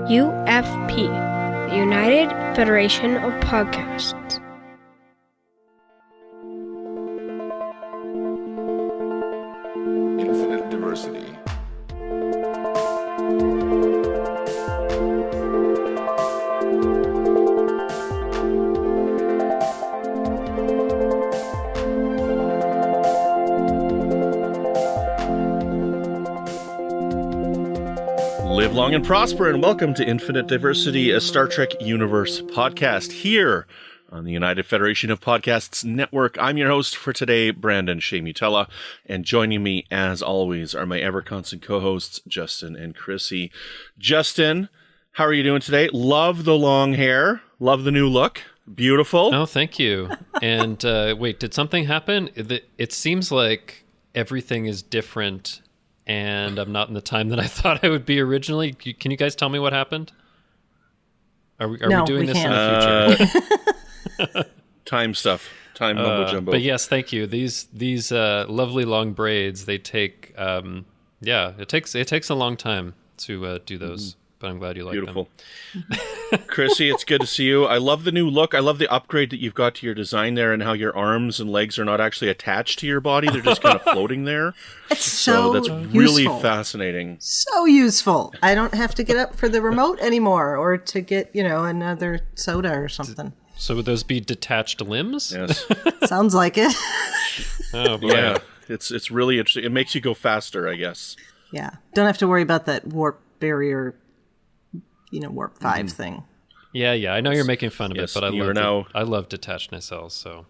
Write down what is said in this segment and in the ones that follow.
UFP, the United Federation of Podcasts. Infinite diversity. Live long and prosper, and welcome to Infinite Diversity, a Star Trek Universe podcast here on the United Federation of Podcasts Network. I'm your host for today, Brandon Shea Mutella, and joining me, as always, are my ever-constant co-hosts, Justin and Chrissy. Justin, how are you doing today? Love the long hair. Love the new look. Beautiful. Oh, thank you. And wait, did something happen? It seems like everything is different, and I'm not in the time that I thought I would be originally. Can you guys tell me what happened? Are we doing this in the future? Time stuff. Time mumbo jumbo. But yes, thank you. These lovely long braids, they take it takes a long time to do those. But I'm glad you like Beautiful. Them. Chrissy, it's good to see you. I love the new look. I love the upgrade that you've got to your design there, and how your arms and legs are not actually attached to your body. They're just kind of floating there. It's so that's useful. Really fascinating. So useful. I don't have to get up for the remote anymore or to get, another soda or something. So would those be detached limbs? Yes. Sounds like it. Oh, boy. Yeah. It's really interesting. It makes you go faster, I guess. Yeah. Don't have to worry about that warp barrier, warp 5 thing. Yeah. I know you're making fun of Yes, it, but I love detached nacelles, so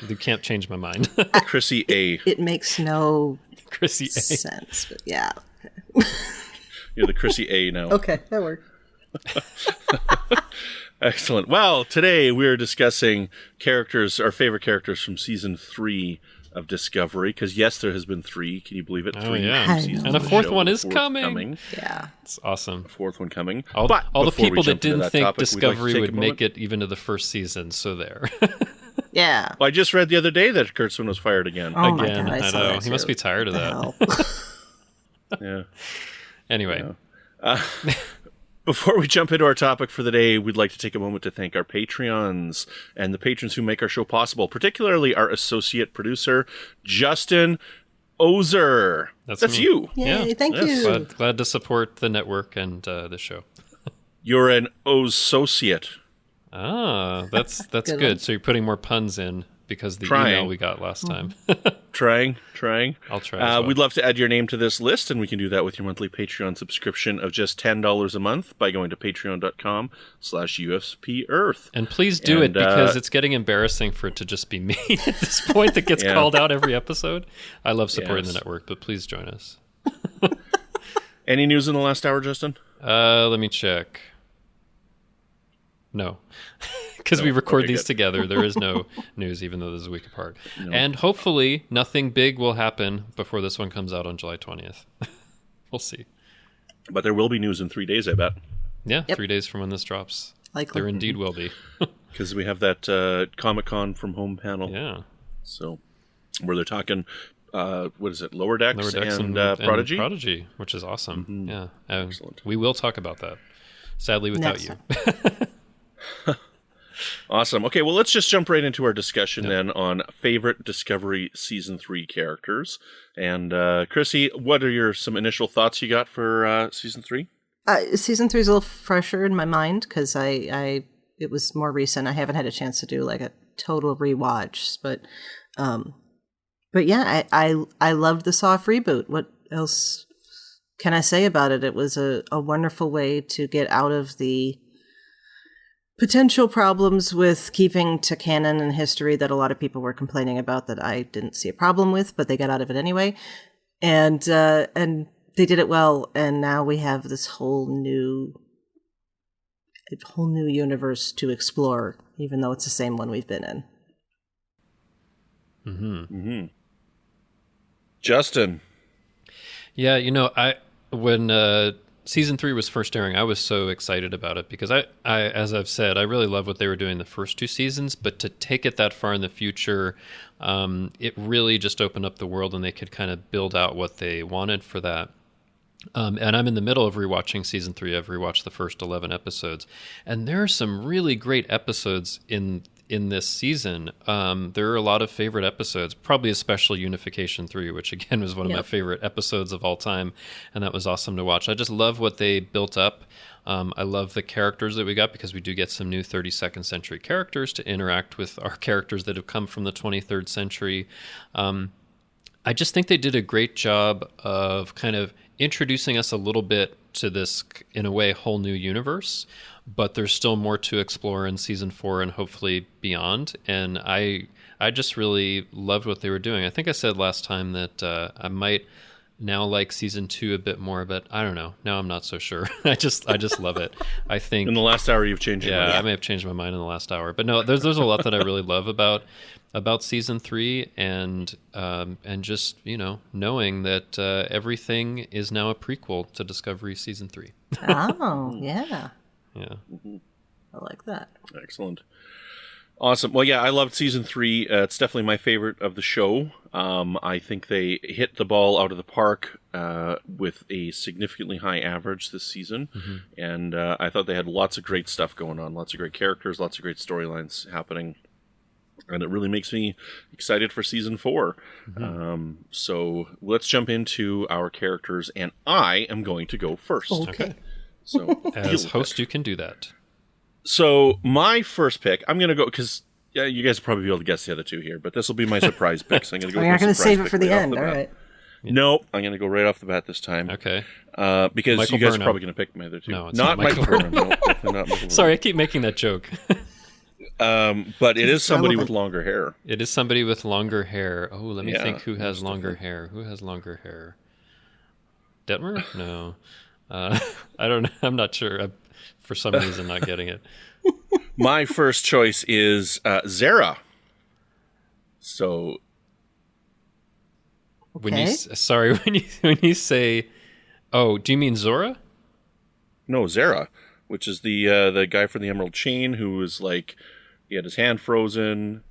you can't change my mind. Chrissy A. It makes no Chrissy A. sense, but yeah. You're the Chrissy A now. Okay, that worked. Excellent. Well, today we're discussing our favorite characters from season 3 of Discovery, because yes, there has been 3. Can you believe it? 3 yeah. seasons and a of the fourth show. one is Fourth coming. Yeah. It's awesome. Fourth one coming. All But the before we people that jump into didn't think topic, we'd like to Discovery take would a moment. make it even to the first season, so there. Yeah. Well, I just read the other day that Kurtzman was fired again. Oh my Again, God, I saw know. that He must too. be tired of What that. the hell? Yeah. Anyway. Before we jump into our topic for the day, we'd like to take a moment to thank our Patreons and the patrons who make our show possible, particularly our associate producer, Justin Oser. That's That's me. you. Yay, Yeah. thank Yes. you. Glad to support the network and the show. You're an associate. Ah, that's Good good. one. So you're putting more puns in because the Trying. email we got last time. Trying. I'll try as well. We'd love to add your name to this list, and we can do that with your monthly Patreon subscription of just $10 a month by going to patreon.com/USPEarth. And please do it, And, because it's getting embarrassing for it to just be me at this point that gets Yeah. called out every episode. I love supporting Yes. the network, but please join us. Any news in the last hour, Justin? Let me check. No. Because we record okay, these good. together. There is no news, even though this is a week apart. And hopefully nothing big will happen before this one comes out on July 20th. We'll see. But there will be news in 3 days, I bet. Yeah, Yep. 3 days from when this drops. Likely. There indeed will be. Because we have that Comic-Con from home panel. Yeah. So, where they're talking, what is it, Lower Decks, Lower Decks and Prodigy? Prodigy, which is awesome. Yeah. Excellent. We will talk about that. Sadly, without Next you. Awesome. Okay, well, let's just jump right into our discussion then on favorite Discovery Season 3 characters. And, Chrissy, what are some initial thoughts you got for Season 3? Season 3 is a little fresher in my mind because it was more recent. I haven't had a chance to do like a total rewatch, but yeah, I loved the soft reboot. What else can I say about it? It was a wonderful way to get out of the potential problems with keeping to canon and history that a lot of people were complaining about that I didn't see a problem with, but they got out of it anyway. And they did it well, and now we have this whole new universe to explore, even though it's the same one we've been in. Mm-hmm. Justin. Yeah, when season 3 was first airing, I was so excited about it because I, as I've said, I really love what they were doing the first 2 seasons, but to take it that far in the future, it really just opened up the world and they could kind of build out what they wanted for that. And I'm in the middle of rewatching season 3. I've rewatched the first 11 episodes, and there are some really great episodes in this season. There are a lot of favorite episodes, probably especially Unification 3, which again was one of my favorite episodes of all time, and that was awesome to watch. I just love what they built up. I love the characters that we got, because we do get some new 32nd century characters to interact with our characters that have come from the 23rd century. I just think they did a great job of kind of introducing us a little bit to this, in a way, whole new universe, but there's still more to explore in season 4 and hopefully beyond. And I just really loved what they were doing. I think I said last time that I might now like season 2 a bit more, but I don't know. Now I'm not so sure. I just love it. I think in the last hour you've changed your mind. Yeah, I may have changed my mind in the last hour, but no, there's a lot that I really love about season 3, and just, knowing that everything is now a prequel to Discovery season 3. Oh, yeah. Yeah. I like that. Excellent. Awesome. Well, yeah, I loved season 3. It's definitely my favorite of the show. I think they hit the ball out of the park with a significantly high average this season. Mm-hmm. And I thought they had lots of great stuff going on, lots of great characters, lots of great storylines happening. And it really makes me excited for season 4. Mm-hmm. So let's jump into our characters, and I am going to go first. Okay. So as host, you can do that. So my first pick, I'm going to go, because you guys will probably be able to guess the other two here, but this will be my surprise pick. So I'm going to go. You're not going to save it for the end, all right? Nope, I'm going to go right off the bat this time. Okay. Because Michael you guys Burnham. are probably going to pick my other two. No, it's not Michael Burnham. No, definitely not Michael Sorry, I keep making that joke. But it is somebody with longer hair. It is somebody with longer hair. Oh, let me think who has longer different. hair. Who has longer hair? Detmer? No. I don't know. I'm not sure. I'm, for some reason, not getting it. My first choice is Zara. So, when you say, oh, do you mean Zora? No, Zara, which is the guy from the Emerald Chain who was like, he had his hand frozen.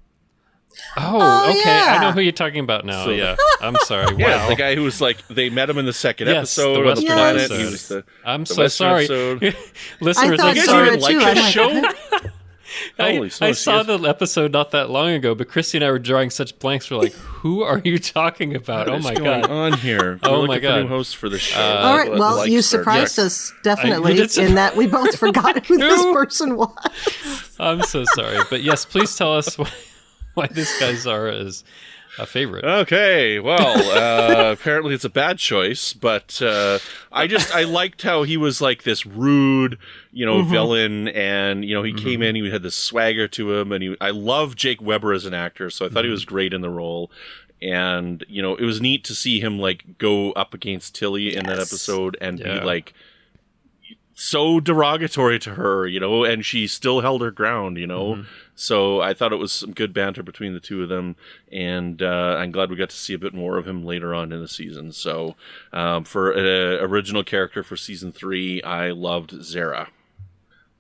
Oh, okay. Yeah. I know who you're talking about now. Yeah, I'm sorry. Yeah, Wow. the guy who was like, they met him in the second Yes, episode the on Western the planet. episode. He was I'm the so Western sorry. episode. Listeners, I I'm thought sorry. Zora like too. this I'm show? like, Holy I smokes, saw yes. the episode not that long ago, but Christy and I were drawing such blanks. We're like, who are you talking about? What Oh is my going God. on here? Oh We're my looking for God. new hosts for the show. all right, well, Like you Star surprised Trek. us, definitely, You did in that we both forgot who this person was. I'm so sorry. But yes, please tell us why this guy Zara is a favorite. Okay, well, apparently it's a bad choice, but I liked how he was like this rude, villain, and he came in, he had this swagger to him, and I love Jake Weber as an actor, so I thought he was great in the role. And it was neat to see him like go up against Tilly in that episode and be like so derogatory to her, and she still held her ground, So I thought it was some good banter between the two of them, and I'm glad we got to see a bit more of him later on in the season. So for an original character for season 3, I loved Zara.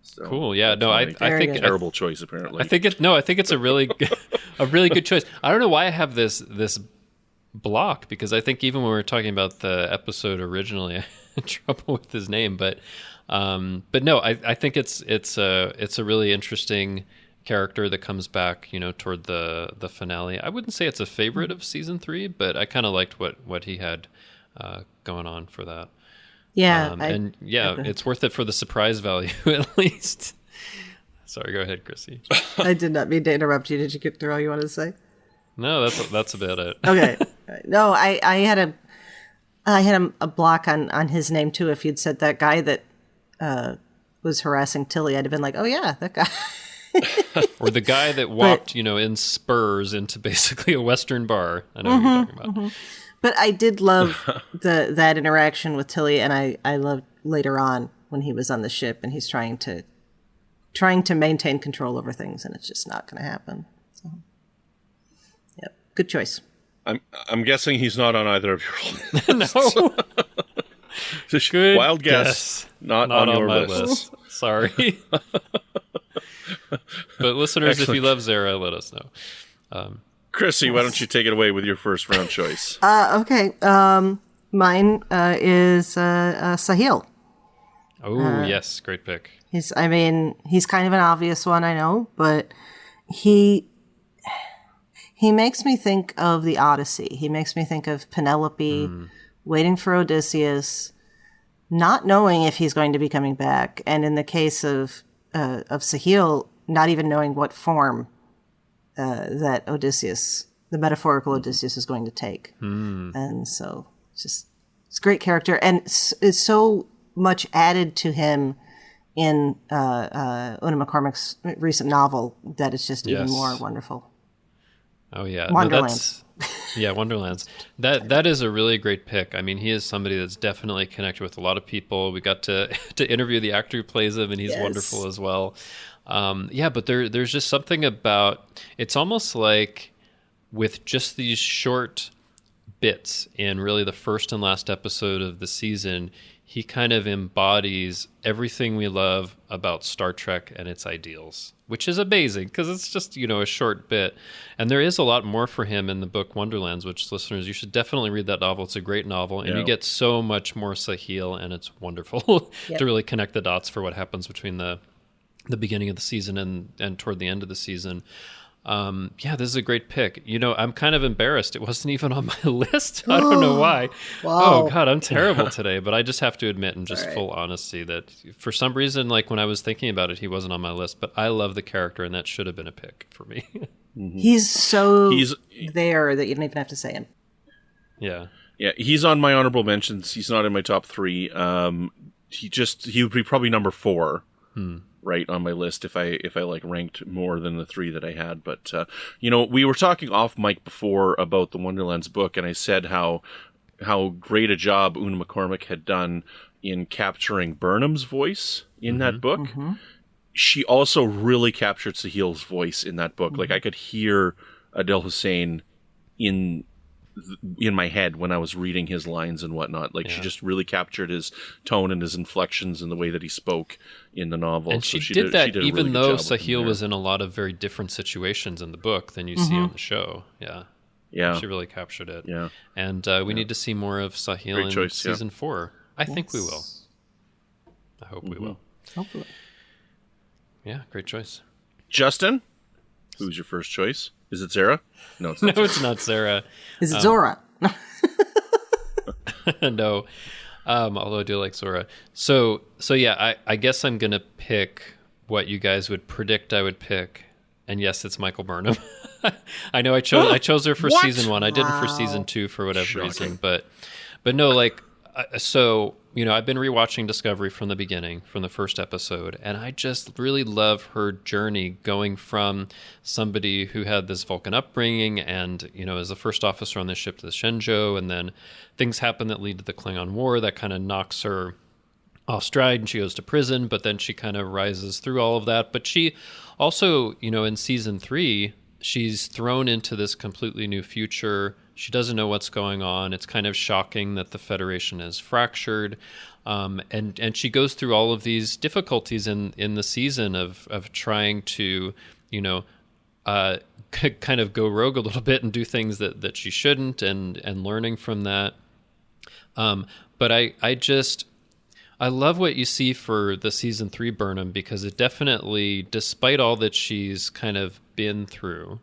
So Cool. Yeah. No, I think terrible choice apparently. I think it's a really a really good choice. I don't know why I have this block, because I think even when we were talking about the episode originally, I had trouble with his name, but no, I think it's a really interesting character that comes back, toward the finale. I wouldn't say it's a favorite of season 3, but I kind of liked what he had going on for that. Yeah. It's worth it for the surprise value at least. Sorry, go ahead, Chrissy. I did not mean to interrupt you. Did you get through all you wanted to say? No, that's about it. Okay. No, I had a block on his name too. If you'd said that guy that was harassing Tilly, I'd have been like, oh yeah, that guy. Or the guy that walked, in spurs into basically a Western bar. I know what you're talking about. Mm-hmm. But I did love that interaction with Tilly, and I loved later on when he was on the ship and he's trying to maintain control over things, and it's just not going to happen. So, yep, good choice. I'm guessing he's not on either of your lists. No. Good wild guess. Not on your my list. Sorry. But listeners, Excellent. if you love Zara, let us know. Chrissy, why don't you take it away with your first round choice? Okay. Mine is Sahil. Oh, yes. Great pick. He's kind of an obvious one, I know, but he makes me think of the Odyssey. He makes me think of Penelope waiting for Odysseus, not knowing if he's going to be coming back, and in the case of Sahil, not even knowing what form that Odysseus, the metaphorical Odysseus, is going to take. And so it's a great character, and it's so much added to him in Una McCormack's recent novel that it's just even more wonderful. Oh yeah, Wonderland. Wonderlands. That is a really great pick. I mean, he is somebody that's definitely connected with a lot of people. We got to interview the actor who plays him, and he's wonderful as well. But there's just something about, it's almost like with just these short bits in really the first and last episode of the season, he kind of embodies everything we love about Star Trek and its ideals, which is amazing because it's just, a short bit. And there is a lot more for him in the book Wonderlands, which, listeners, you should definitely read that novel. It's a great novel, and you get so much more Sahil, and it's wonderful to really connect the dots for what happens between the beginning of the season and toward the end of the season. This is a great pick. I'm kind of embarrassed. It wasn't even on my list. I don't know why. Wow. Oh God, I'm terrible today, but I just have to admit in just full honesty that for some reason, like when I was thinking about it, he wasn't on my list, but I love the character and that should have been a pick for me. He's so there that you don't even have to say him. Yeah. Yeah. He's on my honorable mentions. He's not in my top 3. He would be probably number 4. Right on my list if I like ranked more than the 3 that I had. But we were talking off mic before about the Wonderlands book, and I said how great a job Una McCormack had done in capturing Burnham's voice in that book. She also really captured Sahil's voice in that book. Like I could hear Adil Hussein in my head when I was reading his lines and whatnot. Like she just really captured his tone and his inflections and the way that he spoke in the novel. And so she did that really even good though job with him Sahil there. was in a lot of very different situations in the book than you see on the show. Yeah. She really captured it. Yeah. And we need to see more of Sahil in season 4. I think we will. I hope we will. Hopefully. Yeah, great choice. Justin, who's your first choice? Is it Sarah? No, it's not. No, it's not Sarah. Is it Zora? No, although I do like Zora. So yeah, I guess I'm going to pick what you guys would predict I would pick. And yes, it's Michael Burnham. I know I chose her for season 1. I didn't for season 2 for whatever reason. But no, like, so, I've been rewatching Discovery from the beginning, from the first episode, and I just really love her journey going from somebody who had this Vulcan upbringing and, as a first officer on this ship to the Shenzhou, and then things happen that lead to the Klingon War that kind of knocks her off stride and she goes to prison, but then she kind of rises through all of that. But she also, in season 3, she's thrown into this completely new future. She doesn't know what's going on. It's kind of shocking that the Federation is fractured. And she goes through all of these difficulties in the season of trying to, kind of go rogue a little bit and do things that she shouldn't and learning from that. But I love what you see for the season 3 Burnham, because it definitely, despite all that she's kind of been through,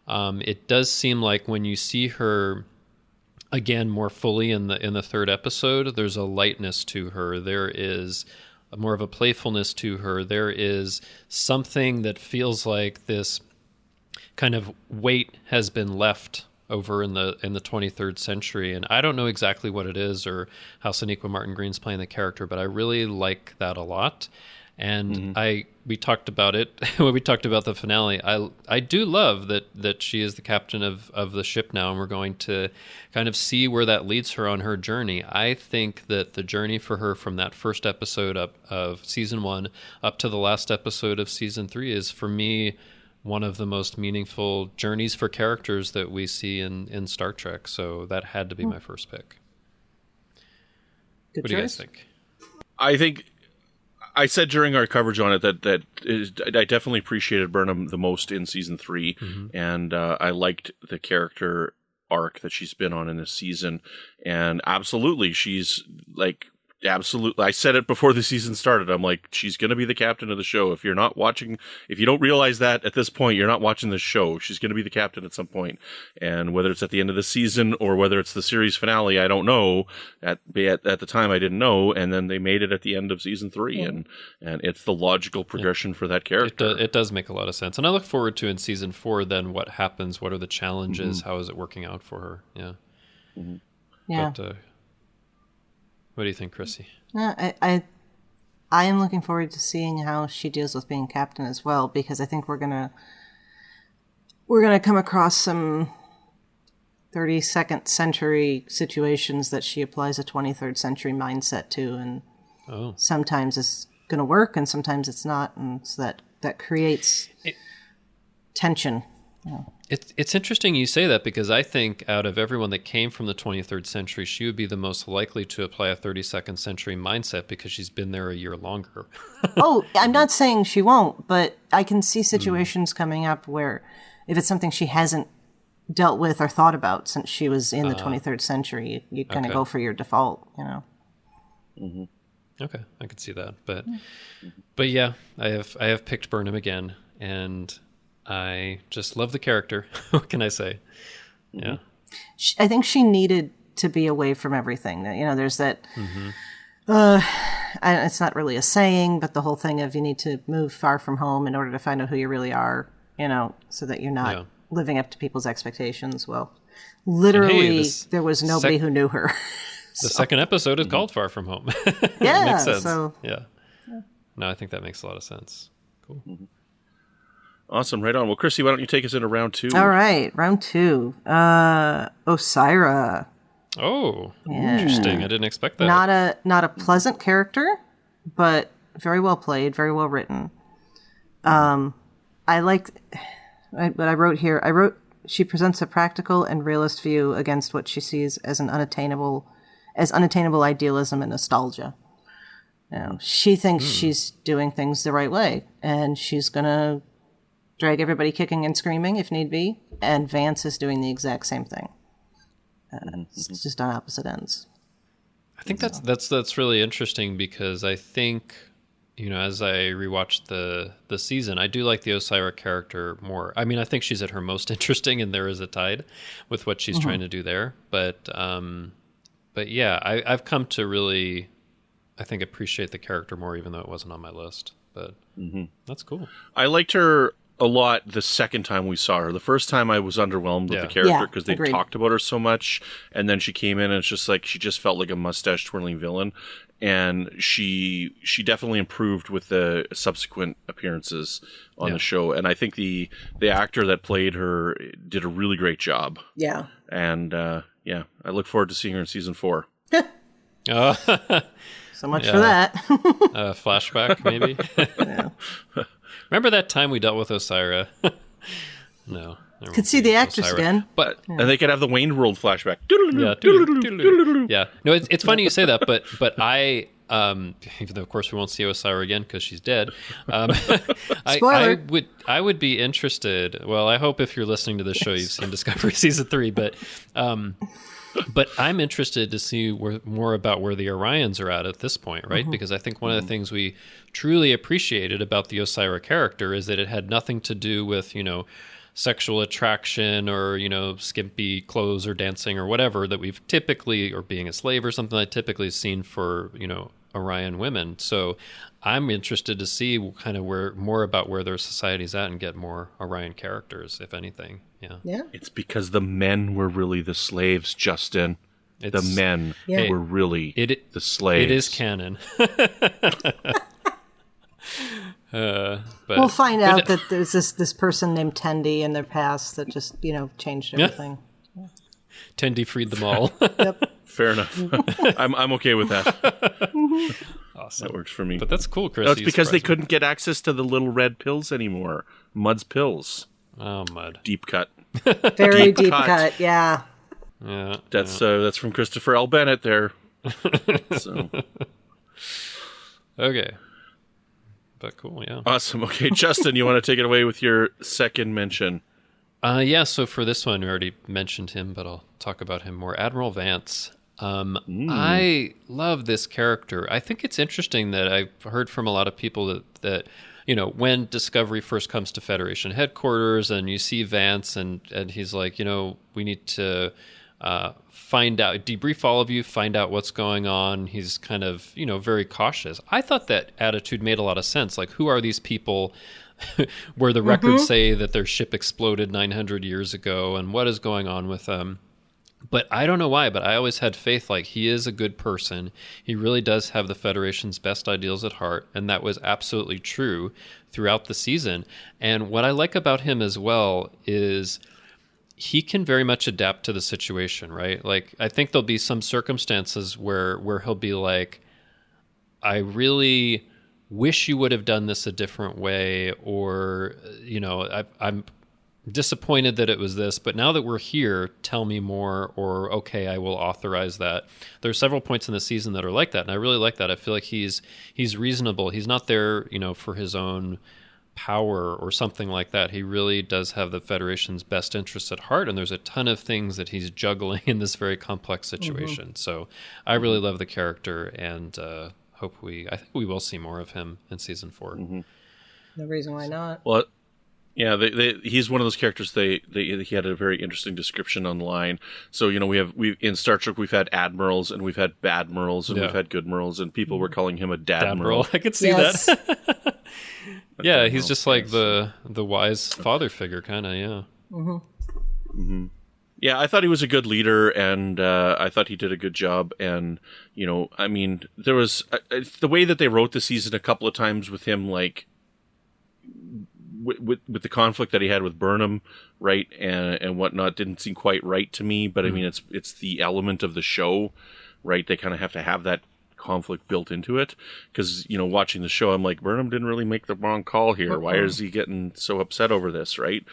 it does seem like when you see her again more fully in the 3rd episode, there's a lightness to her. There is more of a playfulness to her. There is something that feels like this kind of weight has been left over in the 23rd century, and I don't know exactly what it is or how Sonequa Martin Green's playing the character, but I really like that a lot. And we talked about it when we talked about the finale. I do love that she is the captain of the ship now, and we're going to kind of see where that leads her on her journey. I think that the journey for her from that first episode of season 1 up to the last episode of season 3 is, for me, one of the most meaningful journeys for characters that we see in Star Trek. So that had to be my first pick. What do you guys think? I think I said during our coverage on it that I definitely appreciated Burnham the most in season 3, and I liked the character arc that she's been on in this season. And absolutely, she's like, absolutely. I said it before the season started. I'm like, she's going to be the captain of the show. If you're not watching, if you don't realize that at this point, you're not watching the show. She's going to be the captain at some point. And whether it's at the end of the season or whether it's the series finale, I don't know. At the time, I didn't know. And then they made it at the end of season 3. Yeah. And it's the logical progression for that character. It does make a lot of sense. And I look forward to in season 4, then what happens? What are the challenges? How is it working out for her? Yeah. Yeah. But, what do you think, Chrissy? I am looking forward to seeing how she deals with being captain as well, because I think we're gonna come across some 32nd century situations that she applies a 23rd century mindset to, and sometimes it's gonna work and sometimes it's not, and so that creates tension. Yeah. It's interesting you say that, because I think out of everyone that came from the 23rd century, she would be the most likely to apply a 32nd century mindset because she's been there a year longer. Oh, I'm not saying she won't, but I can see situations coming up where if it's something she hasn't dealt with or thought about since she was in the 23rd century, you kind of go for your default, you know. Okay, I could see that, but yeah, I have picked Burnham again, and I just love the character. What can I say? Yeah. I think she needed to be away from everything. You know, there's that, it's not really a saying, but the whole thing of you need to move far from home in order to find out who you really are, you know, so that you're not living up to people's expectations. Well, literally, there was nobody who knew her. The second episode is called Far From Home. Yeah. Makes sense. So, yeah. No, I think that makes a lot of sense. Cool. Awesome. Right on. Well, Chrissy, why don't you take us into round 2? All right. Round 2. Osira. Oh, interesting. I didn't expect that. Not a pleasant character, but very well played, very well written. I liked what I wrote here. I wrote, she presents a practical and realist view against what she sees as unattainable idealism and nostalgia. You know, she thinks she's doing things the right way, and she's gonna drag everybody kicking and screaming if need be, and Vance is doing the exact same thing. It's just on opposite ends. I think that's really interesting, because I think, you know, as I rewatched the season, I do like the Osira character more. I mean, I think she's at her most interesting, and there is a tide with what she's trying to do there. But yeah, I've come to really, I think, appreciate the character more, even though it wasn't on my list. But that's cool. I liked her a lot the second time we saw her. The first time I was underwhelmed with the character because they talked about her so much, and then she came in and it's just like she just felt like a mustache twirling villain, and she definitely improved with the subsequent appearances on the show, and I think the actor that played her did a really great job. Yeah. And I look forward to seeing her in season 4. So much for that. Flashback, maybe. Remember that time we dealt with Osira? No. Could see the actress again. But and they could have the Wayne World flashback. Yeah. No, it's funny you say that, but I, even though of course we won't see Osira again because she's dead. Spoiler. I would be interested. Well, I hope if you're listening to this show, you've seen Discovery season 3, but I'm interested to see more about where the Orions are at this point, right? Because I think one of the things we truly appreciated about the Osira character is that it had nothing to do with, you know, sexual attraction or, you know, skimpy clothes or dancing or whatever that we've typically, or being a slave or something like typically seen for, you know, Orion women. So I'm interested to see kind of more about where their society's at and get more Orion characters, if anything. Yeah. It's because the men were really the slaves, Justin. The men were really the slaves. It is canon. But we'll find out that there's this person named Tendi in their past that just, you know, changed everything. Yeah. Tendi freed them all. Yep. Fair enough. I'm okay with that. Awesome. That works for me. But that's cool, Chris. That's because they couldn't get access to the little red pills anymore. Mud's pills. Oh, Mud. Deep cut. Very deep cut. Yeah. Yeah. That's from Christopher L. Bennett there. So. Okay. But cool, yeah. Awesome. Okay, Justin, you want to take it away with your second mention? So for this one, we already mentioned him, but I'll talk about him more. Admiral Vance. I love this character. I think it's interesting that I've heard from a lot of people that when Discovery first comes to Federation headquarters and you see Vance and he's like, we need to find out, debrief all of you, find out what's going on. He's kind of, very cautious. I thought that attitude made a lot of sense. Like, who are these people where the records say that their ship exploded 900 years ago and what is going on with them? But I don't know why, but I always had faith, like, he is a good person. He really does have the Federation's best ideals at heart, and that was absolutely true throughout the season. And what I like about him as well is he can very much adapt to the situation, right? Like, I think there'll be some circumstances where he'll be like, I really wish you would have done this a different way, or, I'm disappointed that it was this, but now that we're here, tell me more, or okay, I will authorize that. There's several points in the season that are like that, and I really like that. I feel like he's reasonable. He's not there, for his own power or something like that. He really does have the Federation's best interests at heart, and there's a ton of things that he's juggling in this very complex situation. So I really love the character, and I think we will see more of him in season 4. No reason why not. Well, yeah, he's one of those characters. He had a very interesting description online. So we in Star Trek we've had admirals and we've had badmirals and we've had goodmirals, and people were calling him a dadmiral. I could see that. Yeah, he's just like the wise father figure, kind of. Yeah. Yeah, I thought he was a good leader, and I thought he did a good job. And there was the way that they wrote the season a couple of times with him, like, with the conflict that he had with Burnham, right, and whatnot, didn't seem quite right to me. But it's the element of the show, right? They kind of have to have that conflict built into it, because watching the show, I'm like, Burnham didn't really make the wrong call here. Why is he getting so upset over this, right?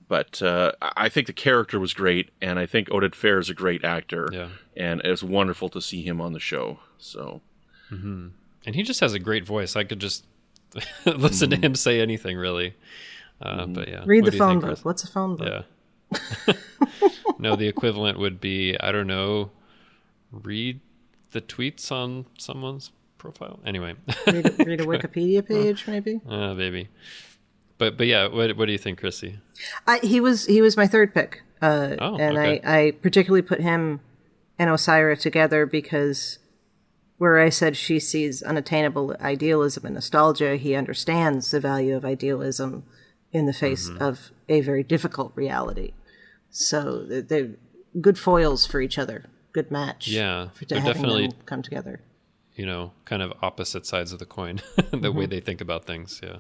But I think the character was great, and I think Oded Fehr is a great actor, and it was wonderful to see him on the show. So, and he just has a great voice. I could just listen to him say anything, really. But yeah, read the phone book. What's a phone book? Yeah. No, the equivalent would be, I don't know, read the tweets on someone's profile. Anyway, read a Wikipedia page, maybe. Maybe. But yeah, what do you think, Chrissy? He was my third pick, okay. I particularly put him and Osira together because where I said she sees unattainable idealism and nostalgia, he understands the value of idealism in the face of a very difficult reality. So they're good foils for each other. Good match. Yeah, to having definitely them come together. Kind of opposite sides of the coin, the way they think about things. Yeah.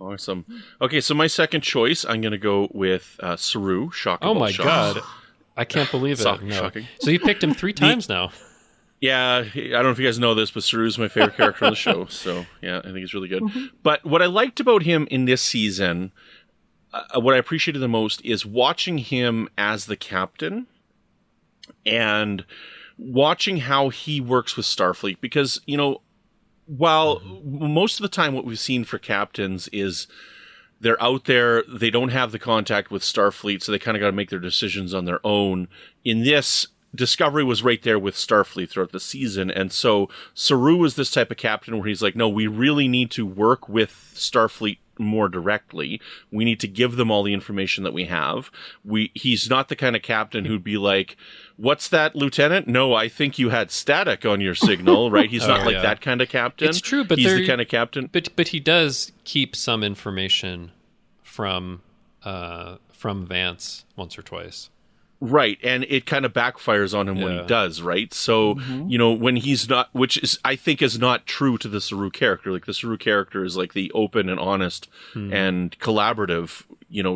Awesome. Okay, so my second choice, I'm going to go with Saru. Shocking. Oh my God. I can't believe it. No. Shocking. So you picked him 3 times now. Yeah, I don't know if you guys know this, but Saru's my favorite character on the show. So, yeah, I think he's really good. But what I liked about him in this season, what I appreciated the most, is watching him as the captain and watching how he works with Starfleet. Because, while most of the time what we've seen for captains is they're out there, they don't have the contact with Starfleet, so they kind of got to make their decisions on their own. In this, Discovery was right there with Starfleet throughout the season, and so Saru was this type of captain where he's like, no, we really need to work with Starfleet more directly. We need to give them all the information that we have. He's not the kind of captain who'd be like, what's that, Lieutenant? No, I think you had static on your signal, right? He's not like that kind of captain. It's true, but he's the kind of captain. But he does keep some information from Vance once or twice. Right, and it kind of backfires on him when he does, right? So, when he's not, which is, I think, is not true to the Saru character. Like, the Saru character is like the open and honest and collaborative,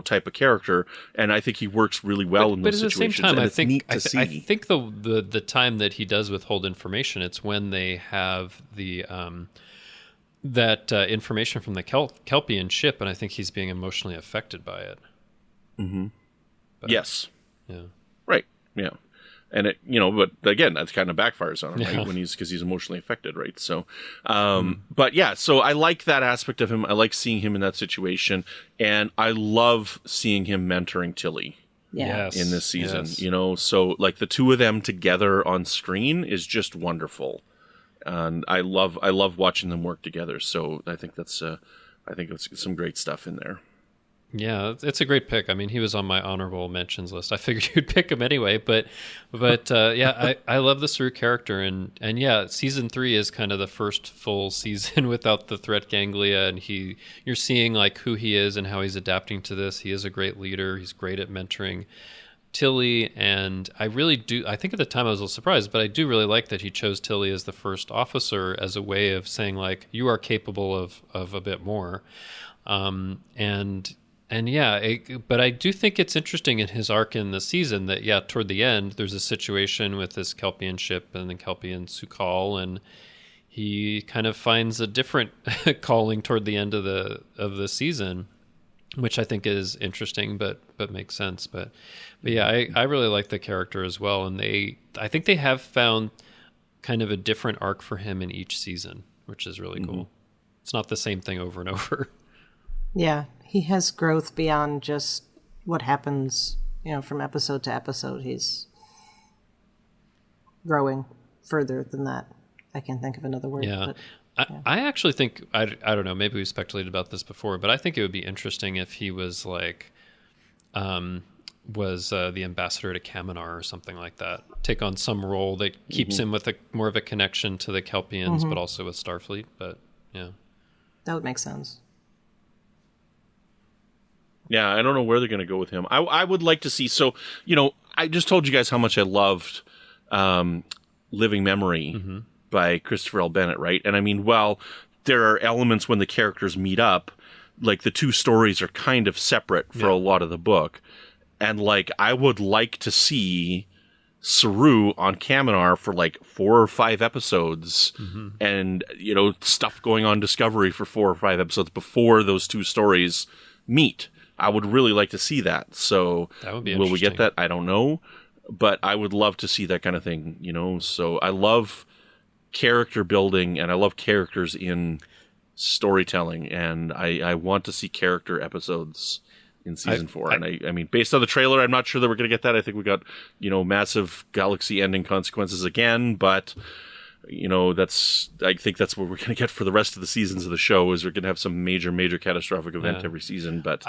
type of character, and I think he works really well in those situations. But at the same time, I think the time that he does withhold information, it's when they have the that information from the Kelpian ship, and I think he's being emotionally affected by it. Yes. Yeah. Right. Yeah. And it, but again, that kind of backfires on him, right? Because he's emotionally affected, right? So, but yeah, so I like that aspect of him. I like seeing him in that situation, and I love seeing him mentoring Tilly. Yeah. In this season, so like the two of them together on screen is just wonderful, and I love watching them work together. So I think that's some great stuff in there. Yeah, it's a great pick. I mean, he was on my honorable mentions list. I figured you'd pick him anyway, but yeah, I love the Saru character, and yeah, season 3 is kind of the first full season without the threat ganglia, and you're seeing like who he is and how he's adapting to this. He is a great leader. He's great at mentoring Tilly, and I really do. I think at the time I was a little surprised, but I do really like that he chose Tilly as the first officer as a way of saying like, you are capable of a bit more, And yeah, but I do think it's interesting in his arc in the season that, yeah, toward the end, there's a situation with this Kelpian ship and the Kelpian Sukal, and he kind of finds a different calling toward the end of the season, which I think is interesting, but makes sense. But yeah, I really like the character as well, and I think they have found kind of a different arc for him in each season, which is really cool. It's not the same thing over and over. Yeah, he has growth beyond just what happens, from episode to episode. He's growing further than that. I can't think of another word. Yeah. But, I actually think, I don't know, maybe we speculated about this before, but I think it would be interesting if he was like, the ambassador to Kaminar or something like that. Take on some role that keeps him with more of a connection to the Kelpians, but also with Starfleet. But yeah. That would make sense. Yeah, I don't know where they're going to go with him. I would like to see. So, I just told you guys how much I loved Living Memory by Christopher L. Bennett, right? And I mean, while there are elements when the characters meet up, like the two stories are kind of separate for a lot of the book. And like, I would like to see Saru on Kaminar for like 4 or 5 episodes and, stuff going on Discovery for 4 or 5 episodes before those two stories meet. I would really like to see that. So that would be will we get that? I don't know. But I would love to see that kind of thing, So I love character building and I love characters in storytelling. And I want to see character episodes in season 4. And I mean, based on the trailer, I'm not sure that we're going to get that. I think we got, massive galaxy ending consequences again. But, I think that's what we're going to get for the rest of the seasons of the show is we're going to have some major, major catastrophic event every season. But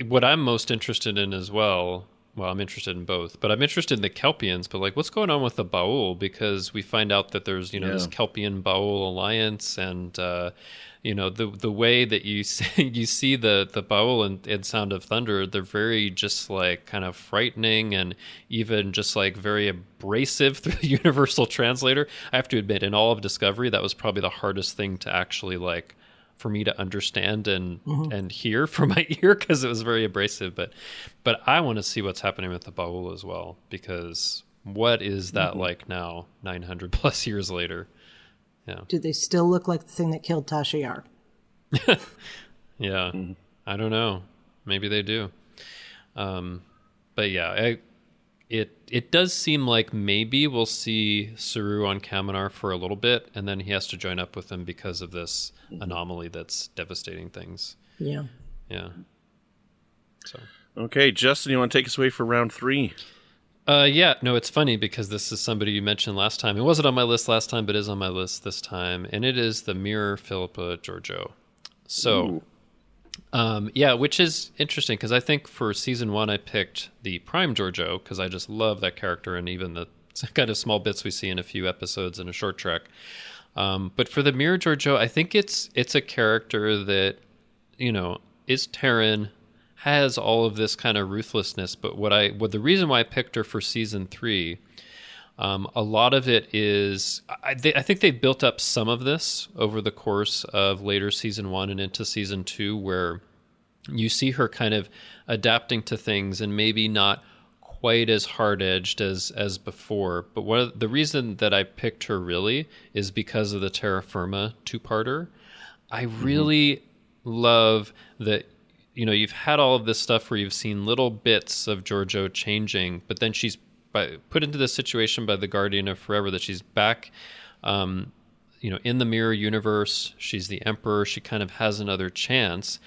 what I'm most interested in as well, I'm interested in both, but I'm interested in the Kelpians, but like what's going on with the Baul? Because we find out that there's, this Kelpian Baul alliance and, the way that you see the Baul in Sound of Thunder, they're very just like kind of frightening and even just like very abrasive through the universal translator. I have to admit, in all of Discovery, that was probably the hardest thing to actually like for me to understand and hear from my ear because it was very abrasive. But I want to see what's happening with the Baul as well, because what is that like now, 900 plus years later? Yeah. Do they still look like the thing that killed Tasha Yar? Yeah. I don't know. Maybe they do. But yeah, it does seem like maybe we'll see Saru on Kaminar for a little bit, and then he has to join up with them because of this anomaly that's devastating things. Yeah. Yeah. So. Okay, Justin, you want to take us away for round 3? Yeah, no, it's funny because this is somebody you mentioned last time. It wasn't on my list last time, but is on my list this time, and it is the Mirror Philippa Georgiou. So, which is interesting because I think for season 1 I picked the Prime Georgiou because I just love that character and even the kind of small bits we see in a few episodes in a short trek. But for the Mirror Georgiou, I think it's a character that is Terran, has all of this kind of ruthlessness, but the reason why I picked her for season 3, a lot of it is I think they built up some of this over the course of later season 1 and into season 2, where you see her kind of adapting to things and maybe not quite as hard-edged as before. But the reason that I picked her really is because of the Terra Firma 2-parter. I really love that. You've had all of this stuff where you've seen little bits of Georgiou changing, but then she's put into this situation by the Guardian of Forever, that she's back, in the mirror universe. She's the Emperor. She kind of has another chance.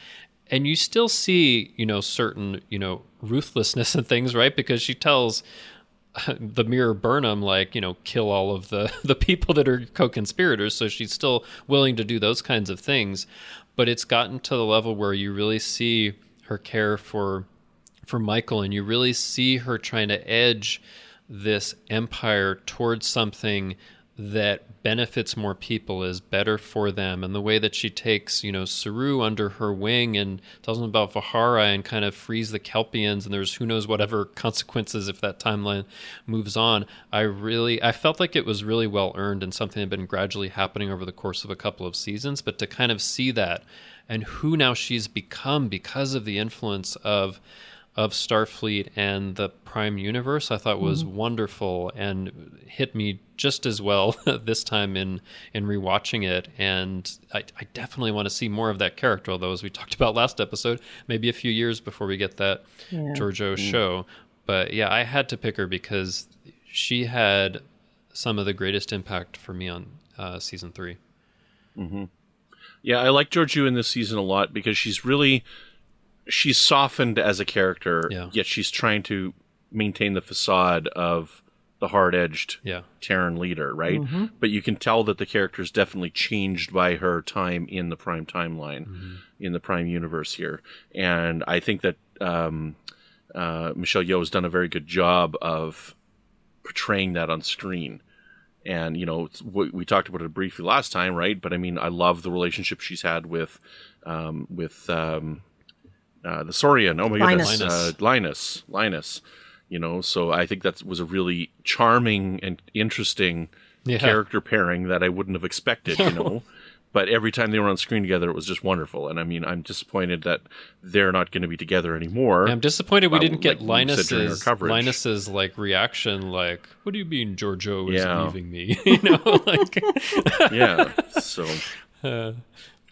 And you still see, certain, ruthlessness and things, right? Because she tells the Mirror Burnham, kill all of the people that are co-conspirators. So she's still willing to do those kinds of things. But it's gotten to the level where you really see her care for Michael, and you really see her trying to edge this empire towards something that benefits more people, is better for them. And the way that she takes, Saru under her wing and tells him about Vahara and kind of frees the Kelpians, and there's who knows whatever consequences if that timeline moves on. I felt like it was really well earned and something that had been gradually happening over the course of a couple of seasons, but to kind of see that and who now she's become because of the influence of Starfleet and the Prime Universe, I thought was wonderful and hit me just as well this time in rewatching it. And I definitely want to see more of that character, although, as we talked about last episode, maybe a few years before we get that Giorgio show. But yeah, I had to pick her because she had some of the greatest impact for me on season 3. Mm-hmm. Yeah, I like Giorgio in this season a lot because she's softened as a character, yet she's trying to maintain the facade of the hard-edged Terran leader, right? Mm-hmm. But you can tell that the character's definitely changed by her time in the Prime timeline, in the Prime universe here. And I think that Michelle Yeoh has done a very good job of portraying that on screen. And, we talked about it briefly last time, right? But I mean, I love the relationship she's had with the Saurian. Oh my goodness, Linus. So I think that was a really charming and interesting character pairing that I wouldn't have expected. But every time they were on screen together, it was just wonderful. And I mean, I'm disappointed that they're not going to be together anymore. I'm disappointed we didn't get Linus's reaction. Like, what do you mean Giorgio is leaving me? Yeah. So.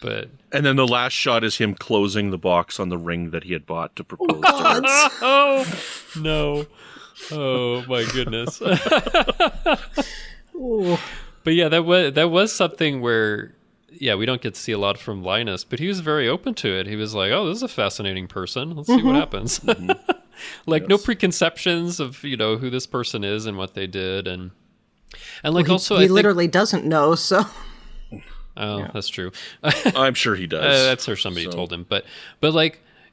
But and then the last shot is him closing the box on the ring that he had bought to propose to her. Oh no! Oh my goodness! But yeah, that was something where we don't get to see a lot from Linus, but he was very open to it. He was like, "Oh, this is a fascinating person. Let's see what happens." No preconceptions of who this person is and what they did, and he literally doesn't know. So. Oh, that's true. I'm sure he does. That's sure somebody told him. But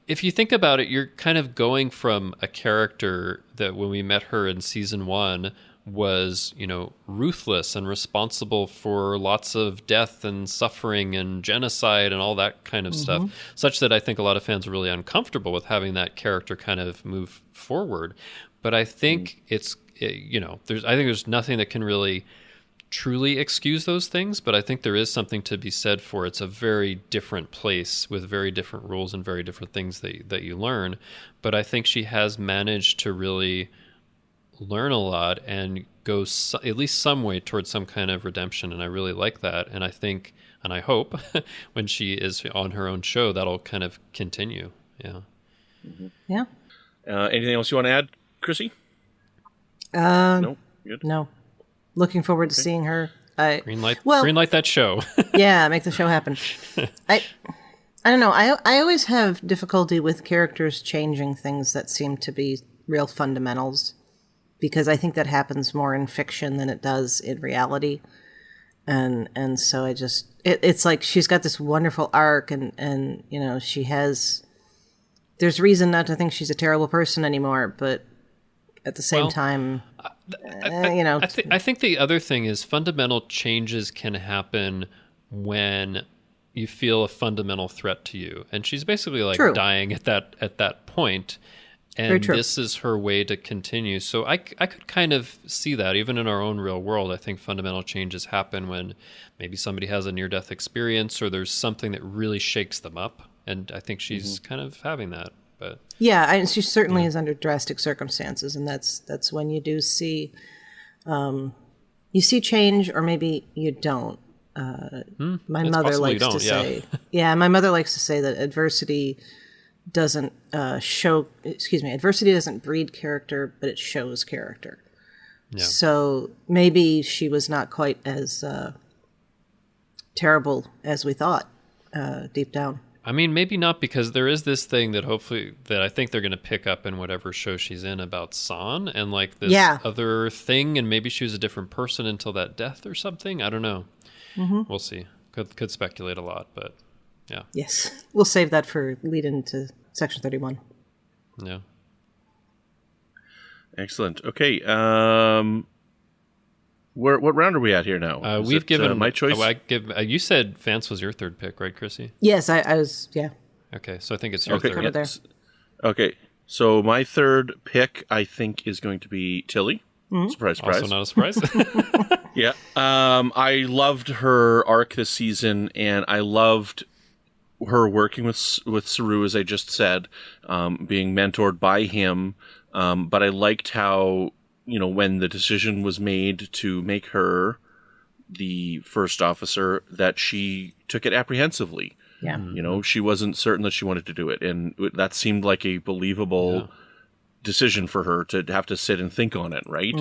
if you think about it, you're kind of going from a character that when we met her in season 1 was, ruthless and responsible for lots of death and suffering and genocide and all that kind of stuff, such that I think a lot of fans are really uncomfortable with having that character kind of move forward. But I think there's nothing that can really truly excuse those things, but I think there is something to be said for it's a very different place with very different rules and very different things that you learn. But I think she has managed to really learn a lot and go at least some way towards some kind of redemption, and I really like that. And I think, and I hope, when she is on her own show, that'll kind of continue. Yeah. Yeah. Anything else you want to add, Chrissy? No. Good. No. Looking forward to seeing her. Green light that show. Yeah, make the show happen. I don't know. I always have difficulty with characters changing things that seem to be real fundamentals, because I think that happens more in fiction than it does in reality. And so I just it's like she's got this wonderful arc, and she has. There's reason not to think she's a terrible person anymore, but at the same time. I think the other thing is fundamental changes can happen when you feel a fundamental threat to you, and she's basically dying at that point, and this is her way to continue. So I could kind of see that even in our own real world. I think fundamental changes happen when maybe somebody has a near-death experience or there's something that really shakes them up, and I think she's kind of having that. But yeah, she certainly is under drastic circumstances, and that's when you do see, change, or maybe you don't. My mother likes to say, my mother likes to say that adversity doesn't adversity doesn't breed character, but it shows character. Yeah. So maybe she was not quite as terrible as we thought deep down. I mean, maybe not, because there is this thing that hopefully that I think they're going to pick up in whatever show she's in about San and like this other thing, and maybe she was a different person until that death or something. I don't know. We'll see. Could speculate a lot, but yeah. Yes, we'll save that for lead into Section 31. Yeah. Excellent. Okay. What round are we at here now? We've given my choice. You said Vance was your third pick, right, Chrissy? Yes, I was. Yeah. Okay, so I think it's your third. There. Okay, so my third pick, I think, is going to be Tilly. Surprise, surprise. Also not a surprise. Yeah. I loved her arc this season, and I loved her working with Saru, as I just said, being mentored by him. But I liked how, when the decision was made to make her the first officer, that she took it apprehensively. Yeah. She wasn't certain that she wanted to do it. And that seemed like a believable decision for her to have to sit and think on it, right?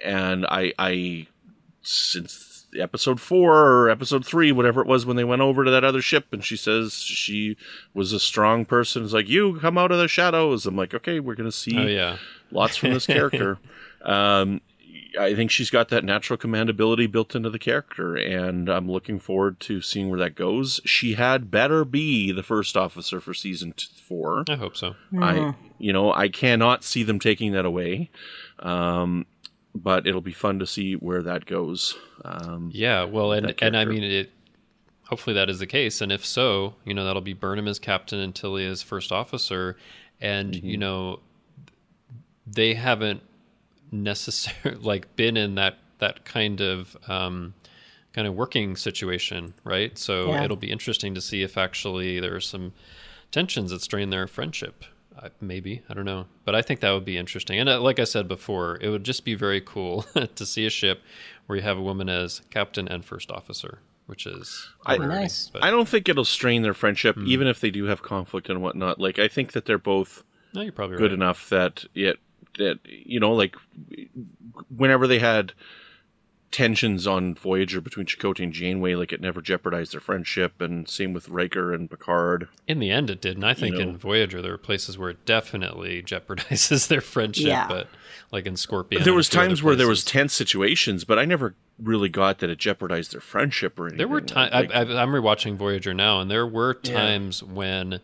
And I since episode 4 or episode 3, whatever it was, when they went over to that other ship and she says she was a strong person, it's like, you come out of the shadows. I'm like, okay, we're going to see lots from this character. I think she's got that natural commandability built into the character, and I'm looking forward to seeing where that goes. She had better be the first officer for season 4. I hope so. I cannot see them taking that away. But it'll be fun to see where that goes. Well, and I mean, hopefully that is the case. And if so, that'll be Burnham as captain and Tilly as first officer. And, they haven't necessarily been in that kind of working situation, right? So it'll be interesting to see if actually there are some tensions that strain their friendship. Maybe, I don't know, but I think that would be interesting. And like I said before, it would just be very cool to see a ship where you have a woman as captain and first officer, which is nice. I don't think it'll strain their friendship, even if they do have conflict and whatnot. Like, I think that they're both you're probably good right. enough that whenever they had tensions on Voyager between Chakotay and Janeway, it never jeopardized their friendship, and same with Riker and Picard. In the end, it did, and I think in Voyager there are places where it definitely jeopardizes their friendship, but like in Scorpion. There was times where there was tense situations, but I never really got that it jeopardized their friendship or anything. There were times, I'm rewatching Voyager now, and there were times when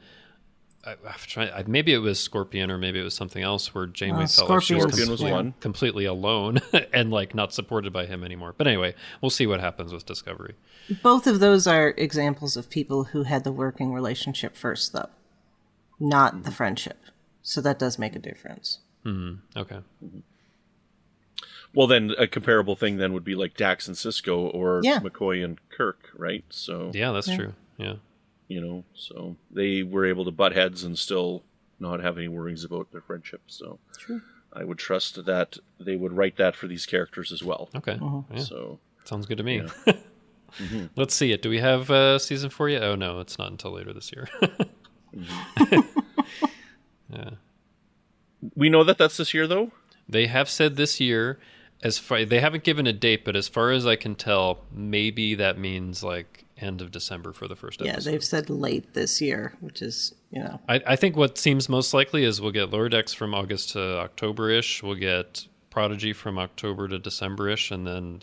maybe it was Scorpion or maybe it was something else where Janeway felt like she was completely alone and not supported by him anymore. But anyway, we'll see what happens with Discovery. Both of those are examples of people who had the working relationship first, though, not the friendship. So that does make a difference. Okay. Well, then a comparable thing then would be like Dax and Sisko, or McCoy and Kirk, right? So yeah, that's true. Yeah. So they were able to butt heads and still not have any worries about their friendship. So I would trust that they would write that for these characters as well. Okay. Yeah. So sounds good to me. Let's see it. Do we have season 4 yet? Oh no, it's not until later this year. Yeah. We know that that's this year, though? They have said this year. They haven't given a date, but as far as I can tell, maybe that means end of December for the first episode. Yeah, they've said late this year, which is, I think what seems most likely is we'll get Lower Decks from August to October-ish. We'll get Prodigy from October to December-ish, and then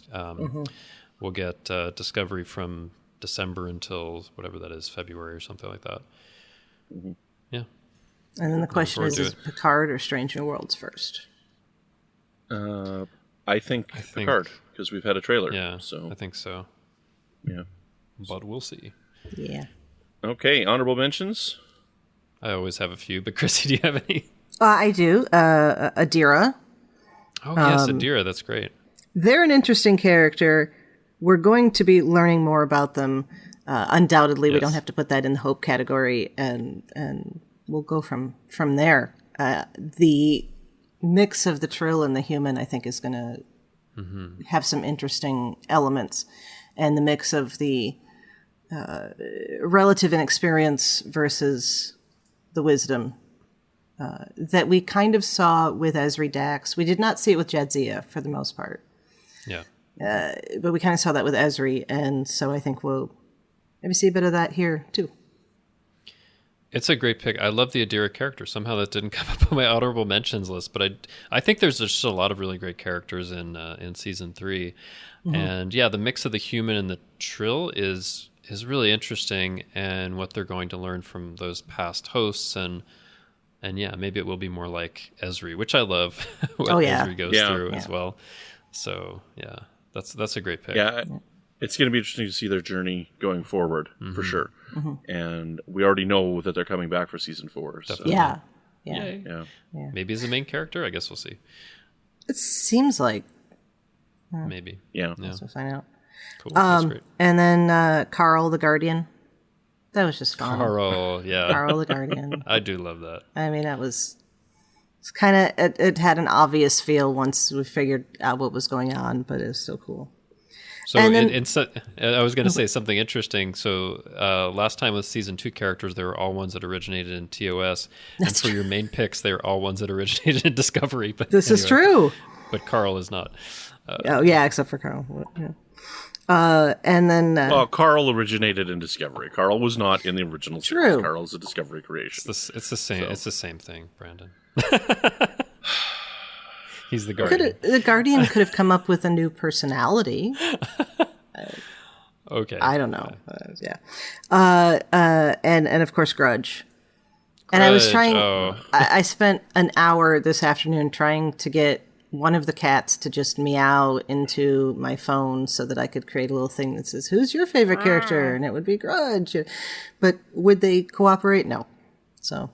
we'll get Discovery from December until whatever that is, February or something like that. Yeah. And then the question is Picard or Strange New Worlds first? I think Picard, because we've had a trailer. Yeah, so I think so. Yeah. But we'll see. Yeah. Okay, honorable mentions? I always have a few, but Chrissy, do you have any? I do. Adira. Oh, yes, Adira. That's great. They're an interesting character. We're going to be learning more about them. Undoubtedly, we don't have to put that in the hope category, and we'll go from there. The mix of the Trill and the human, I think, is going to have some interesting elements. And the mix of the relative inexperience versus the wisdom that we kind of saw with Ezri Dax. We did not see it with Jadzia for the most part. Yeah. But we kind of saw that with Ezri, and so I think we'll maybe see a bit of that here too. It's a great pick. I love the Adira character. Somehow that didn't come up on my honorable mentions list, but I think there's just a lot of really great characters in season 3, and yeah, the mix of the human and the Trill is really interesting, and what they're going to learn from those past hosts, and yeah, maybe it will be more like Ezri, which I love. What Ezri goes through as well. So yeah, that's a great pick. Yeah. It's going to be interesting to see their journey going forward, for sure. And we already know that they're coming back for season 4. So. Yeah. Maybe as a main character, I guess we'll see. It seems like. Maybe. Yeah. We'll find out. Cool. That's great. And then Carl the Guardian. That was just fun. Carl the Guardian. I do love that. I mean, it's kind of, it had an obvious feel once we figured out what was going on, but it was still cool. So, I was going to say something interesting. So, last time with season 2 characters, they were all ones that originated in TOS, and for your main picks, they were all ones that originated in Discovery. But this is true. But Carl is not. Except for Carl. Yeah. And then, well, Carl originated in Discovery. Carl was not in the original series. True. Carl's a Discovery creation. It's the same. So. It's the same thing, Brandon. He's the Guardian. The Guardian could have come up with a new personality. Okay. I don't know. And of course Grudge. And I was trying. I spent an hour this afternoon trying to get one of the cats to just meow into my phone so that I could create a little thing that says, "Who's your favorite character?" And it would be Grudge. But would they cooperate? No. So.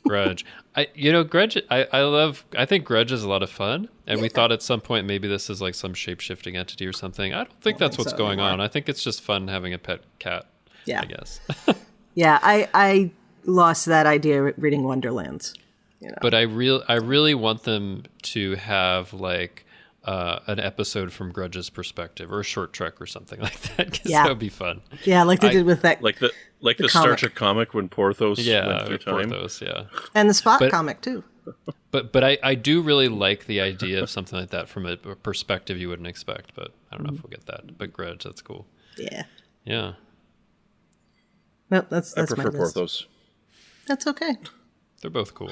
Grudge. Grudge, I think Grudge is a lot of fun, and we thought at some point maybe this is like some shape-shifting entity or something. I don't think that's what's going on. I think it's just fun having a pet cat, I guess. Yeah, I lost that idea reading Wonderlands. But I really want them to have like an episode from Grudge's perspective, or a short trek or something like that, because that would be fun. Yeah, like they did with that. Like the Star Trek comic when Porthos went through time. Porthos, and the Spock comic too. But I do really like the idea of something like that from a perspective you wouldn't expect. But I don't know if we'll get that. But Grudge, that's cool. Yeah. Yeah. Well, that's I prefer my list. Porthos. That's okay. They're both cool.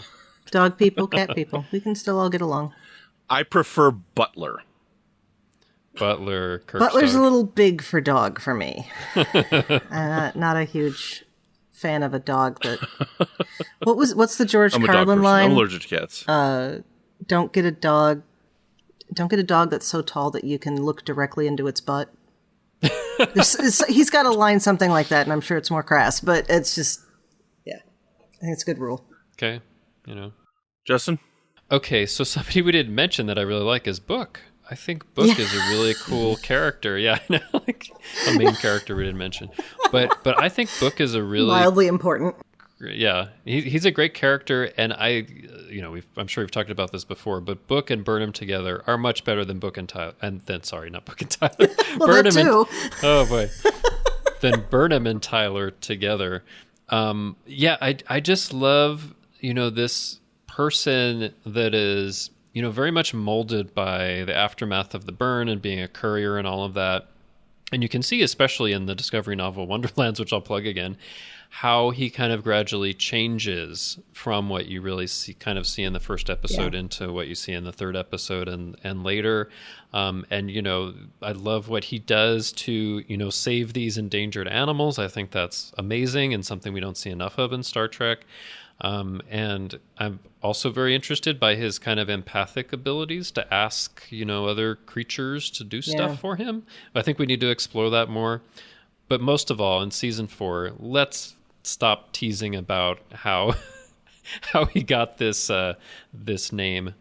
Dog people, cat people. We can still all get along. I prefer Butler. Butler's a little big for dog for me. I'm not a huge fan of a dog that. What's the George Carlin line? I'm allergic to cats. Don't get a dog that's so tall that you can look directly into its butt. He's got a line something like that, and I'm sure it's more crass, but it's just, I think it's a good rule. Okay, Justin? Okay, so somebody we didn't mention that I really like is Book. I think Book is a really cool character. Yeah, I know, like a main character we didn't mention. But I think Book is a really mildly important. Yeah, he's a great character, and I'm sure we've talked about this before, but Book and Burnham together are much better than Book and Tyler. And then, sorry, not Book and Tyler. Well, Burnham that too. Oh boy, than Burnham and Tyler together. I just love this person that is very much molded by the aftermath of the burn and being a courier and all of that. And you can see, especially in the Discovery novel Wonderlands, which I'll plug again, how he kind of gradually changes from what you really see in the first episode into what you see in the third episode and later. I love what he does to, save these endangered animals. I think that's amazing and something we don't see enough of in Star Trek. And I'm also very interested by his kind of empathic abilities to ask, other creatures to do stuff for him. I think we need to explore that more. But most of all, in season 4, let's stop teasing about how he got this name,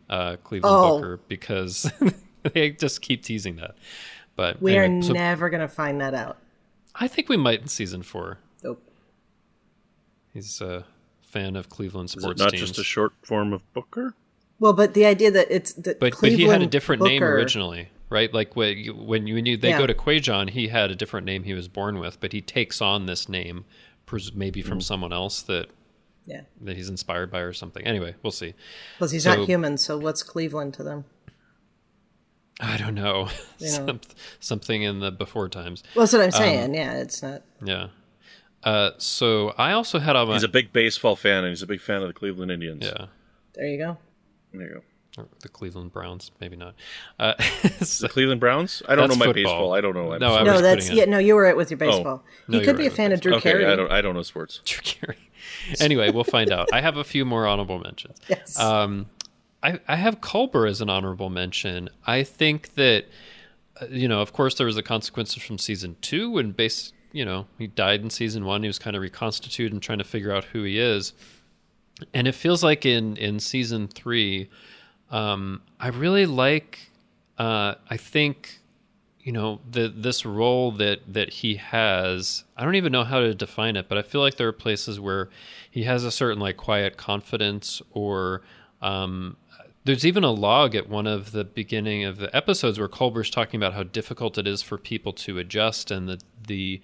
Cleveland Booker, because they just keep teasing that. But we are never going to find that out. I think we might in season 4. Nope. He's fan of Cleveland sports teams. Is it not just a short form of Booker? Well, but the idea that it's that but he had a different name originally, right? Like they go to Quajon, he had a different name he was born with, but he takes on this name, maybe from someone else that that he's inspired by or something. Anyway, we'll see. Plus, he's not human, so what's Cleveland to them? I don't know. Something in the before times. Well, that's what I'm saying. It's not. Yeah. So I also had on my... He's a big baseball fan, and he's a big fan of the Cleveland Indians. Yeah. There you go. There you go. Or the Cleveland Browns, maybe not. The Cleveland Browns? I don't know my football. baseball. I don't know. No, you were it with your baseball. You could be a fan of Drew Carey. I don't know sports. Drew Carey. Anyway, we'll find out. I have a few more honorable mentions. Yes. I have Culber as an honorable mention. I think that, of course, there was the consequences from season 2 when he died in season 1. He was kind of reconstituted and trying to figure out who he is. And it feels like in season 3, I really like, I think, this role that he has. I don't even know how to define it, but I feel like there are places where he has a certain like quiet confidence, or there's even a log at one of the beginning of the episodes where Culber's talking about how difficult it is for people to adjust, and the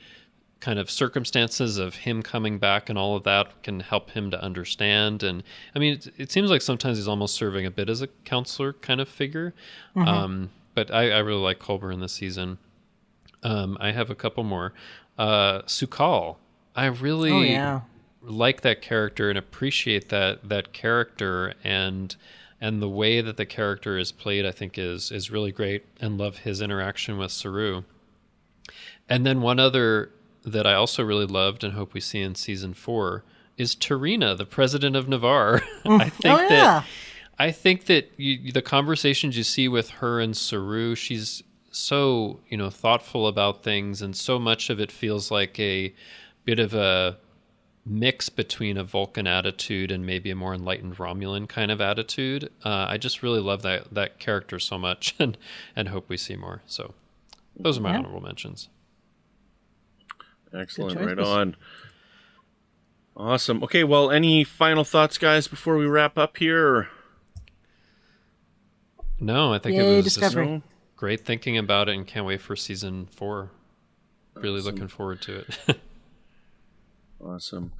kind of circumstances of him coming back and all of that can help him to understand. And I mean, it seems like sometimes he's almost serving a bit as a counselor kind of figure. Mm-hmm. But I really like Culber in this season. I have a couple more. Sukal. I really like that character and appreciate that character, and the way that the character is played, I think is really great, and love his interaction with Saru. And then one other that I also really loved and hope we see in season 4 is Tarina, the president of Navarre. I think that the conversations you see with her and Saru, she's so thoughtful about things, and so much of it feels like a bit of a mix between a Vulcan attitude and maybe a more enlightened Romulan kind of attitude. I just really love that character so much, and hope we see more. So those are my honorable mentions. Excellent. Right on. Awesome. Okay, well, any final thoughts, guys, before we wrap up here? Or? No, I think it was just great thinking about it, and can't wait for season 4. Really looking forward to it. Awesome.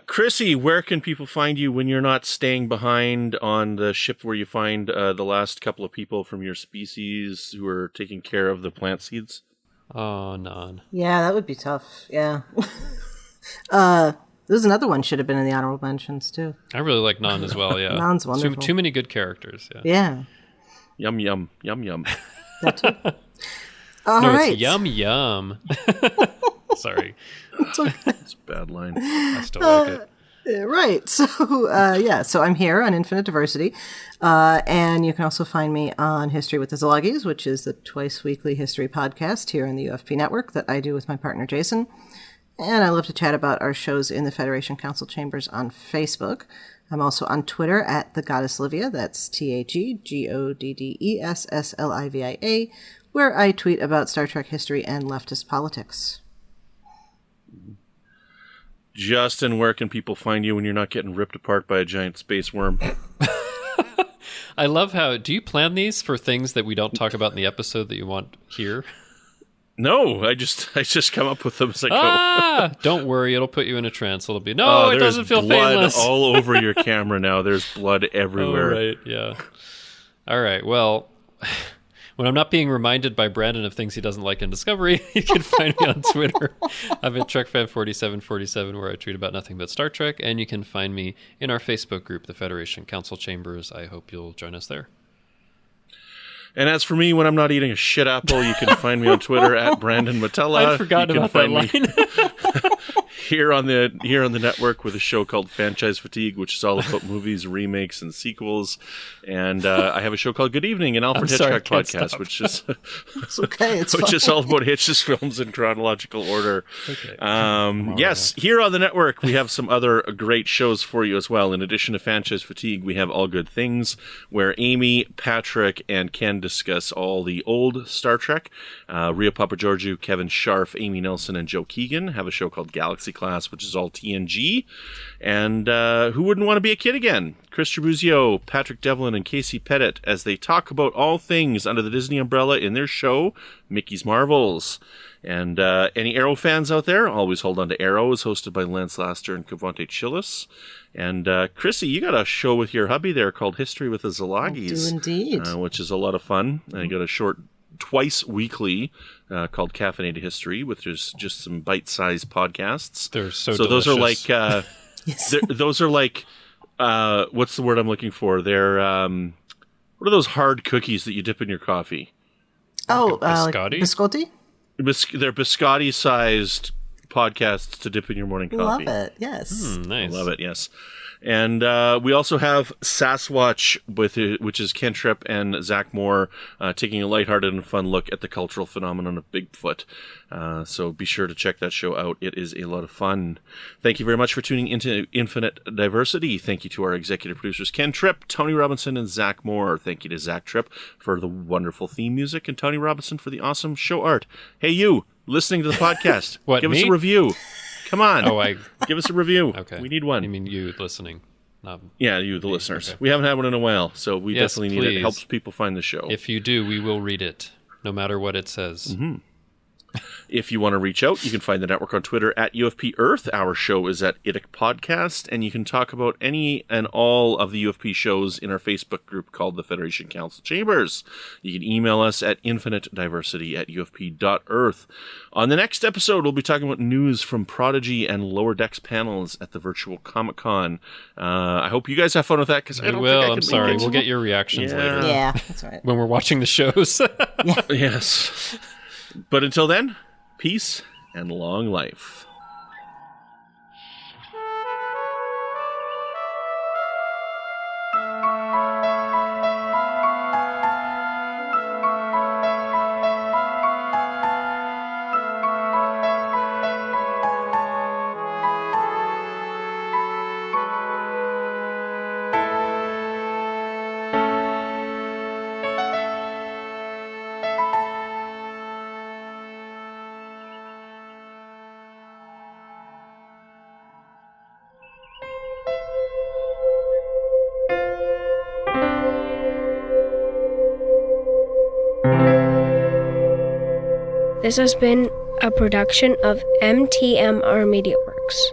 Chrissy, where can people find you when you're not staying behind on the ship where you find the last couple of people from your species who are taking care of the plant seeds? Oh, Nan. Yeah, that would be tough. Yeah. There's another one should have been in the honorable mentions, too. I really like Nan as well, yeah. Nan's wonderful. Too many good characters, yeah. Yeah. Yum, yum, yum, yum. That's it. All right. It's yum, yum. Sorry. It's okay. It's a bad line. I still like it. Right. So, so I'm here on Infinite Diversity. And you can also find me on History with the Szilagys, which is the twice-weekly history podcast here in the UFP network that I do with my partner, Jason. And I love to chat about our shows in the Federation Council Chambers on Facebook. I'm also on Twitter at The Goddess Livia. That's TheGoddessLivia, where I tweet about Star Trek history and leftist politics. Justin, where can people find you when you're not getting ripped apart by a giant space worm? I love how... Do you plan these for things that we don't talk about in the episode that you want here? No, I just come up with them as I go. Don't worry, it'll put you in a trance. It'll be, it doesn't feel blood painless. All over your camera now. There's blood everywhere. Oh, right, yeah. All right, well... When I'm not being reminded by Brandon of things he doesn't like in Discovery, you can find me on Twitter. I'm at TrekFan4747, where I tweet about nothing but Star Trek, and you can find me in our Facebook group, the Federation Council Chambers. I hope you'll join us there. And as for me, when I'm not eating a shit apple, you can find me on Twitter at Brandon Matella. I forgot about that line. here on the network with a show called Franchise Fatigue, which is all about movies, remakes, and sequels. And I have a show called Good Evening, an Alfred Hitchcock podcast, which is it's okay. Which is all about Hitch's films in chronological order. Okay. Yes, here on the network we have some other great shows for you as well. In addition to Franchise Fatigue, we have All Good Things, where Amy, Patrick, and Ken discuss all the old Star Trek. Ria Papageorgiou, Kevin Scharf, Amy Nelson, and Joe Keegan have a show called Galaxy class, which is all TNG. And who wouldn't want to be a kid again? Chris Tribuzio, Patrick Devlin, and Casey Pettitt as they talk about all things under the Disney umbrella in their show, Mickey's Marvels. And any Arrow fans out there, always hold on to Arrow, is hosted by Lance Laster and Kavante Chillis. And Chrissy, you got a show with your hubby there called History with the Szilagys. I do indeed. Which is a lot of fun. And you got a short twice weekly called Caffeinated History, which is just some bite-sized podcasts. They're so those are like Yes. those are like what's the word I'm looking for? They're what are those hard cookies that you dip in your coffee? Oh, biscotti? Biscotti? They're biscotti-sized podcasts to dip in your morning coffee. Love it. Yes. Nice. I love it, yes. And we also have Sasquatch, which is Ken Tripp and Zach Moore, taking a lighthearted and fun look at the cultural phenomenon of Bigfoot. So be sure to check that show out. It is a lot of fun. Thank you very much for tuning into Infinite Diversity. Thank you to our executive producers, Ken Tripp, Tony Robinson, and Zach Moore. Thank you to Zach Tripp for the wonderful theme music and Tony Robinson for the awesome show art. Hey, you, listening to the podcast, What, give me? us a review. Come on. Oh, Give us a review. Okay. We need one. You mean you listening? Not... Yeah, you, the listeners. Okay. We haven't had one in a while, so we Yes, definitely need it. It please. helps people find the show. If you do, we will read it, no matter what it says. Mm-hmm. If you want to reach out, you can find the network on Twitter at UFP Earth. Our show is at ITIC Podcast, and you can talk about any and all of the UFP shows in our Facebook group called the Federation Council Chambers. You can email us at infinitediversity@ufp.earth. On the next episode, we'll be talking about news from Prodigy and Lower Decks panels at the virtual Comic-Con. I hope you guys have fun with that, because I We don't will. think I I'm can sorry. make it. We'll get your reactions Yeah. later Yeah, that's right. when we're watching the shows. Yes. But until then, peace and long life. This has been a production of MTMR Media Works.